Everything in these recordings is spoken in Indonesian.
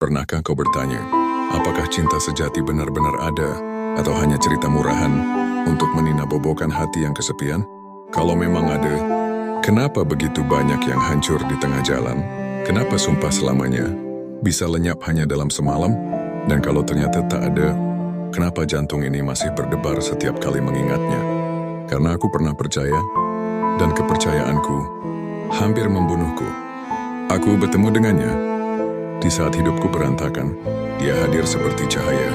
Pernahkah kau bertanya, apakah cinta sejati benar-benar ada, atau hanya cerita murahan untuk meninabobokan hati yang kesepian? Kalau memang ada, kenapa begitu banyak yang hancur di tengah jalan? Kenapa sumpah selamanya bisa lenyap hanya dalam semalam? Dan kalau ternyata tak ada, kenapa jantung ini masih berdebar setiap kali mengingatnya? Karena aku pernah percaya, dan kepercayaanku hampir membunuhku. Aku bertemu dengannya. Di saat hidupku berantakan, dia hadir seperti cahaya.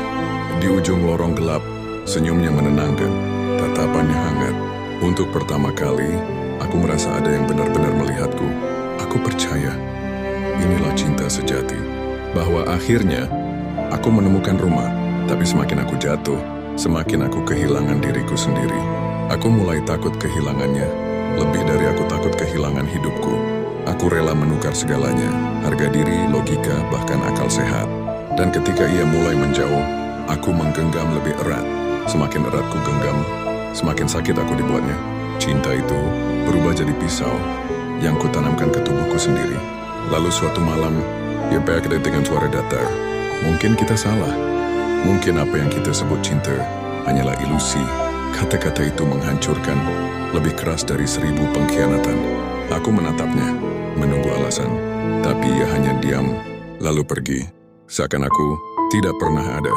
Di ujung lorong gelap, senyumnya menenangkan, tatapannya hangat. Untuk pertama kali, aku merasa ada yang benar-benar melihatku. Aku percaya, inilah cinta sejati. Bahwa akhirnya, aku menemukan rumah. Tapi semakin aku jatuh, semakin aku kehilangan diriku sendiri. Aku mulai takut kehilangannya, lebih dari aku takut kehilangan hidupku. Aku rela menukar segalanya, harga diri, logika, bahkan akal sehat. Dan ketika ia mulai menjauh, aku menggenggam lebih erat. Semakin erat ku genggam, semakin sakit aku dibuatnya. Cinta itu berubah jadi pisau yang kutanamkan ke tubuhku sendiri. Lalu suatu malam, ia berdiri dengan suara datar. Mungkin kita salah. Mungkin apa yang kita sebut cinta hanyalah ilusi. Kata-kata itu menghancurkan, lebih keras dari 1000 pengkhianatan. Aku menatapnya, menunggu alasan. Tapi ia hanya diam, lalu pergi. Seakan aku tidak pernah ada.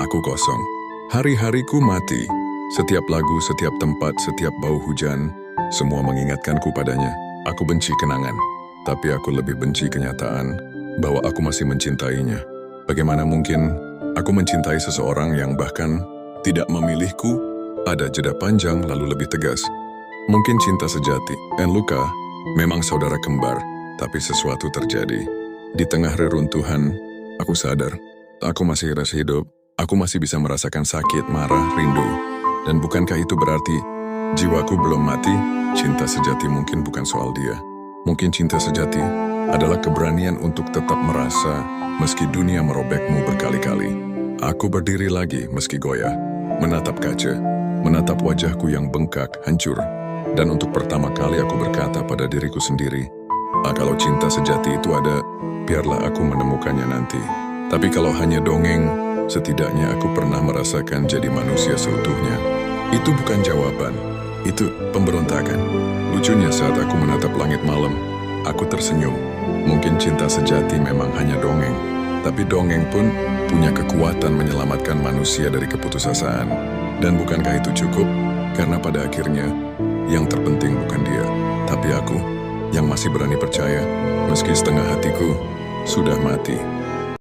Aku kosong. Hari-hariku mati. Setiap lagu, setiap tempat, setiap bau hujan, semua mengingatkanku padanya. Aku benci kenangan. Tapi aku lebih benci kenyataan bahwa aku masih mencintainya. Bagaimana mungkin aku mencintai seseorang yang bahkan tidak memilihku? Ada jeda panjang lalu lebih tegas. Mungkin cinta sejati dan luka memang saudara kembar, tapi sesuatu terjadi. Di tengah reruntuhan, aku sadar, aku masih rasa hidup. Aku masih bisa merasakan sakit, marah, rindu. Dan bukankah itu berarti jiwaku belum mati? Cinta sejati mungkin bukan soal dia. Mungkin cinta sejati adalah keberanian untuk tetap merasa meski dunia merobekmu berkali-kali. Aku berdiri lagi meski goyah, menatap kaca, menatap wajahku yang bengkak, hancur. Dan untuk pertama kali aku berkata pada diriku sendiri, kalau cinta sejati itu ada, biarlah aku menemukannya nanti. Tapi kalau hanya dongeng, setidaknya aku pernah merasakan jadi manusia seutuhnya. Itu bukan jawaban, itu pemberontakan. Lucunya saat aku menatap langit malam, aku tersenyum. Mungkin cinta sejati memang hanya dongeng, tapi dongeng pun punya kekuatan menyelamatkan manusia dari keputusasaan. Dan bukankah itu cukup? Karena pada akhirnya, yang terpenting bukan dia, tapi aku yang masih berani percaya, meski setengah hatiku sudah mati.